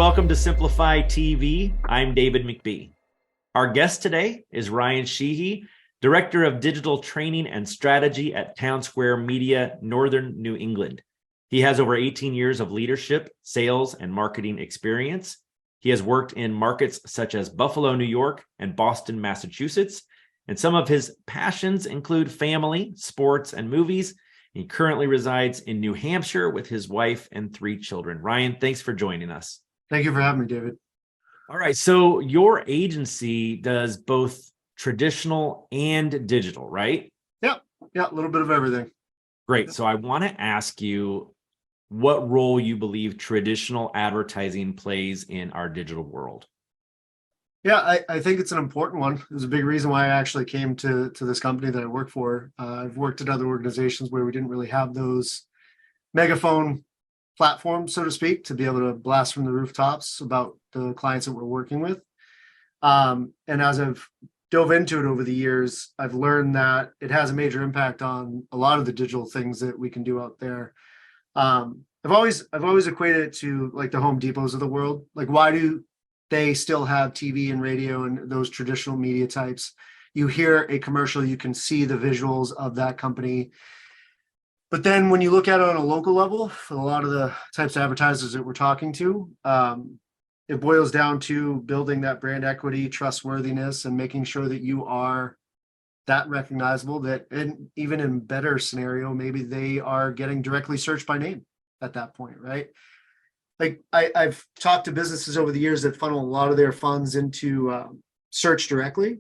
welcome to Simplify TV. I'm David McBee. Our guest today is Ryan Sheehy, Director of Digital Training and Strategy at Townsquare Media, Northern New England. He has over 18 years of leadership, sales, and marketing experience. He has worked in markets such as Buffalo, New York, and Boston, Massachusetts. And some of his passions include family, sports, and movies. He currently resides in New Hampshire with his wife and 3 children. Ryan, thanks for joining us. Thank you for having me, David. All right. So your agency does both traditional and digital, right? Yeah, a little bit of everything. Great. So I want to ask you what role you believe traditional advertising plays in our digital world. Yeah, I think it's an important one. It was a big reason why I actually came to this company that I work for. I've worked at other organizations where we didn't really have those megaphone platforms, so to speak, to be able to blast from the rooftops about the clients that we're working with. And as I've dove into it over the years, I've learned that it has a major impact on a lot of the digital things that we can do out there. I've always equated it to like the Home Depots of the world. Like, why do they still have TV and radio and those traditional media types? You hear a commercial, you can see the visuals of that company. But then when you look at it on a local level, for a lot of the types of advertisers that we're talking to, it boils down to building that brand equity, trustworthiness, and making sure that you are that recognizable, that and even in better scenario, maybe they are getting directly searched by name at that point, right? Like I've talked to businesses over the years that funnel a lot of their funds into search directly.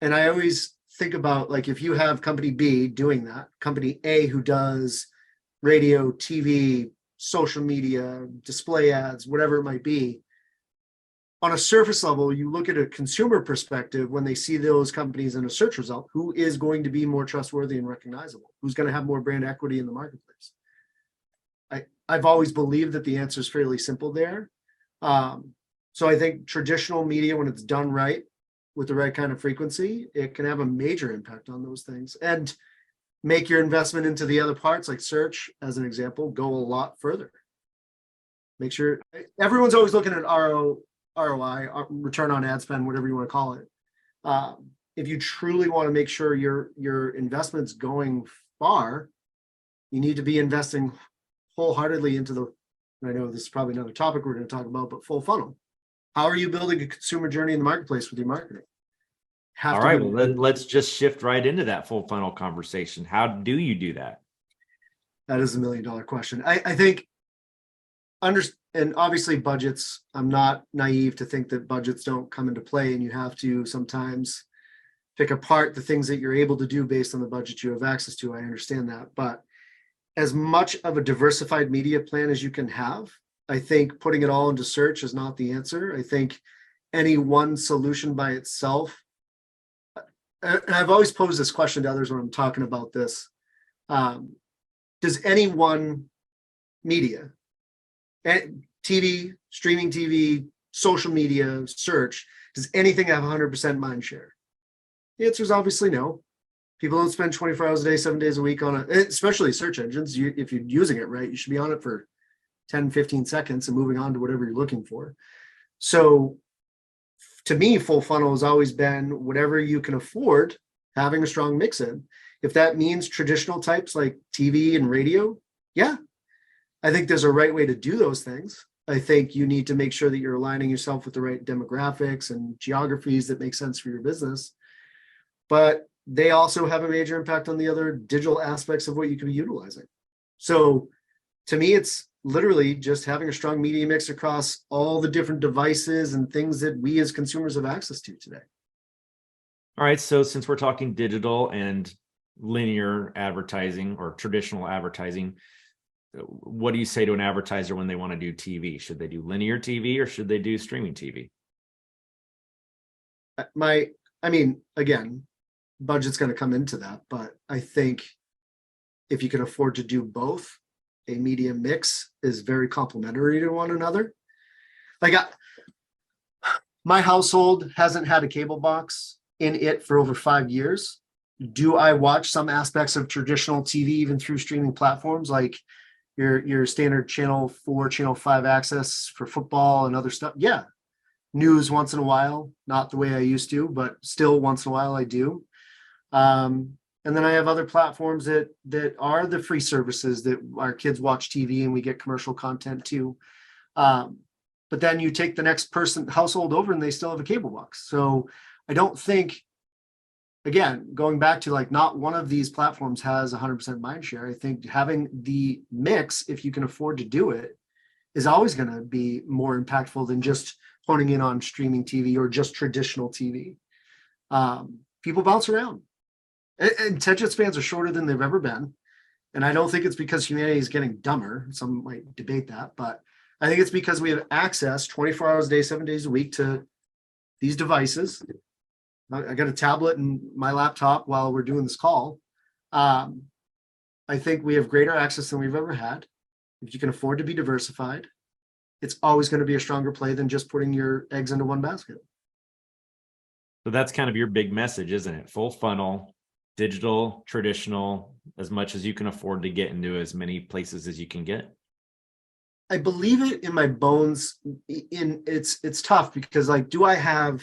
And I always think about, like, if you have company B doing that, company A who does radio, TV, social media, display ads, whatever it might be. On a surface level, you look at a consumer perspective when they see those companies in a search result, who is going to be more trustworthy and recognizable? Who's going to have more brand equity in the marketplace? I've always believed that the answer is fairly simple there. So I think traditional media, when it's done right with the right kind of frequency, it can have a major impact on those things and make your investment into the other parts, like search, as an example, go a lot further. Make sure everyone's always looking at ROI, return on ad spend, whatever you want to call it. If you truly want to make sure your investment's going far, you need to be investing wholeheartedly into the, and I know this is probably another topic we're going to talk about, but full funnel. How are you building a consumer journey in the marketplace with your marketing? All right, well, then let's just shift right into that full funnel conversation. How do you do that? That is $1 million question. I think, and obviously budgets, I'm not naive to think that budgets don't come into play, and you have to sometimes pick apart the things that you're able to do based on the budget you have access to. I understand that, but as much of a diversified media plan as you can have, I think putting it all into search is not the answer. I think any one solution by itself, and I've always posed this question to others when I'm talking about this, does any one media, TV, streaming TV, social media, search, does anything have 100% mind share? The answer is obviously no. People don't spend 24 hours a day, 7 days a week on it, especially search engines. If you're using it right, you should be on it for 10, 15 seconds and moving on to whatever you're looking for. So to me, full funnel has always been whatever you can afford, having a strong mix in. If that means traditional types like TV and radio, yeah, I think there's a right way to do those things. I think you need to make sure that you're aligning yourself with the right demographics and geographies that make sense for your business. But they also have a major impact on the other digital aspects of what you can be utilizing. So to me, it's literally just having a strong media mix across all the different devices and things that we as consumers have access to today. All right, so since we're talking digital and linear advertising or traditional advertising, what do you say to an advertiser when they want to do TV? Should they do linear TV or should they do streaming TV? Again, budget's going to come into that, but I think if you can afford to do both, a media mix is very complementary to one another. Like my household hasn't had a cable box in it for over 5 years. Do I watch some aspects of traditional TV even through streaming platforms like your standard channel 4, channel 5 access for football and other stuff. Yeah. News once in a while, not the way I used to, but still once in a while I do. And then I have other platforms that are the free services that our kids watch TV and we get commercial content too. But then you take the next household over and they still have a cable box. So I don't think, again, going back to like not one of these platforms has 100% mind share. I think having the mix, if you can afford to do it, is always going to be more impactful than just honing in on streaming TV or just traditional TV. People bounce around. And Ted Jets fans are shorter than they've ever been. And I don't think it's because humanity is getting dumber. Some might debate that, but I think it's because we have access 24 hours a day, 7 days a week to these devices. I got a tablet and my laptop while we're doing this call. I think we have greater access than we've ever had. If you can afford to be diversified, it's always going to be a stronger play than just putting your eggs into one basket. So that's kind of your big message, isn't it? Full funnel, digital, traditional, as much as you can afford to get into as many places as you can get. I believe it in my bones. It's tough because, like, do I have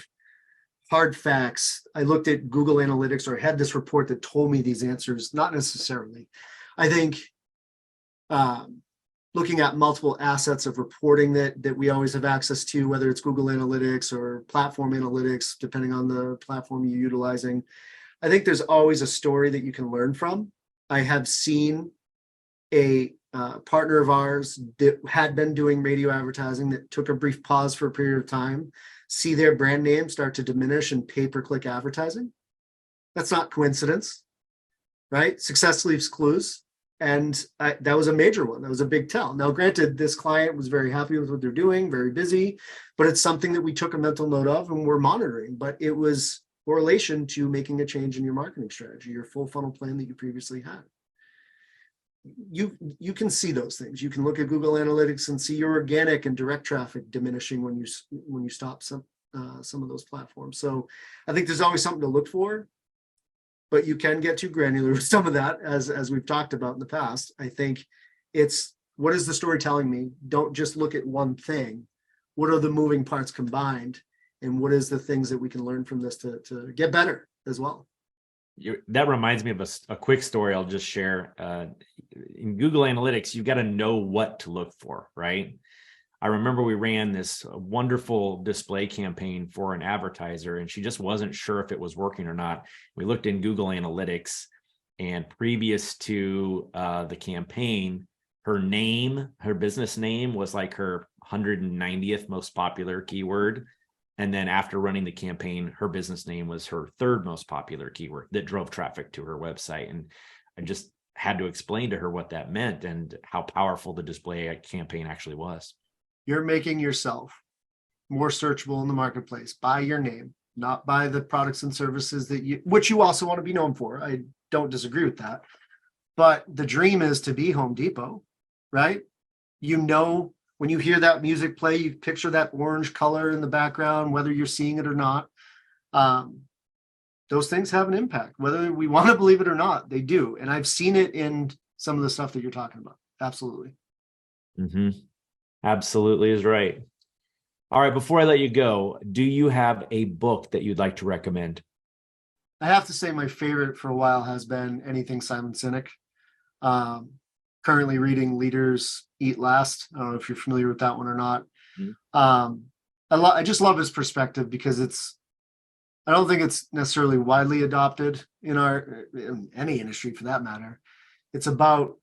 hard facts? I looked at Google Analytics or had this report that told me these answers. Not necessarily. I think looking at multiple assets of reporting that we always have access to, whether it's Google Analytics or platform analytics, depending on the platform you're utilizing, I think there's always a story that you can learn from. I have seen a partner of ours that had been doing radio advertising that took a brief pause for a period of time, see their brand name start to diminish in pay-per-click advertising. That's not coincidence, right? Success leaves clues. And that was a major one. That was a big tell. Now, granted, this client was very happy with what they're doing, very busy, but it's something that we took a mental note of and we're monitoring. But it was correlation to making a change in your marketing strategy, your full funnel plan that you previously had. You can see those things. You can look at Google Analytics and see your organic and direct traffic diminishing when you stop some of those platforms. So I think there's always something to look for, but you can get too granular with some of that, as we've talked about in the past. I think it's, what is the story telling me? Don't just look at one thing. What are the moving parts combined? And what is the things that we can learn from this to get better as well? That reminds me of a quick story I'll just share. In Google Analytics, you've got to know what to look for, right? I remember we ran this wonderful display campaign for an advertiser, and she just wasn't sure if it was working or not. We looked in Google Analytics, and previous to the campaign, her business name was like her 190th most popular keyword. And then after running the campaign, her business name was her third most popular keyword that drove traffic to her website. And I just had to explain to her what that meant and how powerful the display campaign actually was. You're making yourself more searchable in the marketplace by your name, not by the products and services which you also want to be known for. I don't disagree with that. But the dream is to be Home Depot, right? You know, when you hear that music play, you picture that orange color in the background, whether you're seeing it or not. Those things have an impact, whether we want to believe it or not, they do. And I've seen it in some of the stuff that you're talking about. Absolutely. Mm-hmm. Absolutely is right. All right, before I let you go, do you have a book that you'd like to recommend? I have to say my favorite for a while has been anything Simon Sinek. Currently reading Leaders Eat Last. I don't know if you're familiar with that one or not. Mm-hmm. I just love his perspective because I don't think it's necessarily widely adopted in any industry for that matter. It's about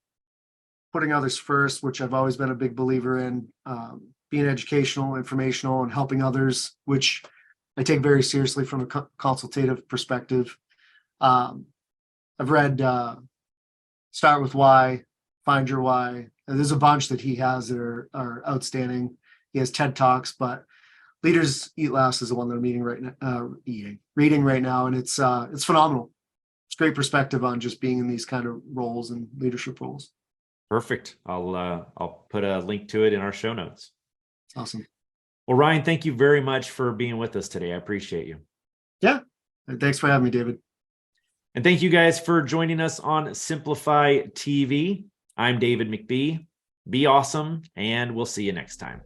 putting others first, which I've always been a big believer in, being educational, informational, and helping others, which I take very seriously from a consultative perspective. I've read Start With Why, Find Your Why. And there's a bunch that he has that are outstanding. He has TED Talks, but Leaders Eat Last is the one that I'm reading right now, and it's phenomenal. It's great perspective on just being in these kind of roles and leadership roles. Perfect. I'll put a link to it in our show notes. Awesome. Well, Ryan, thank you very much for being with us today. I appreciate you. Yeah. Thanks for having me, David. And thank you guys for joining us on Simplify TV. I'm David McBee. Be awesome, and we'll see you next time.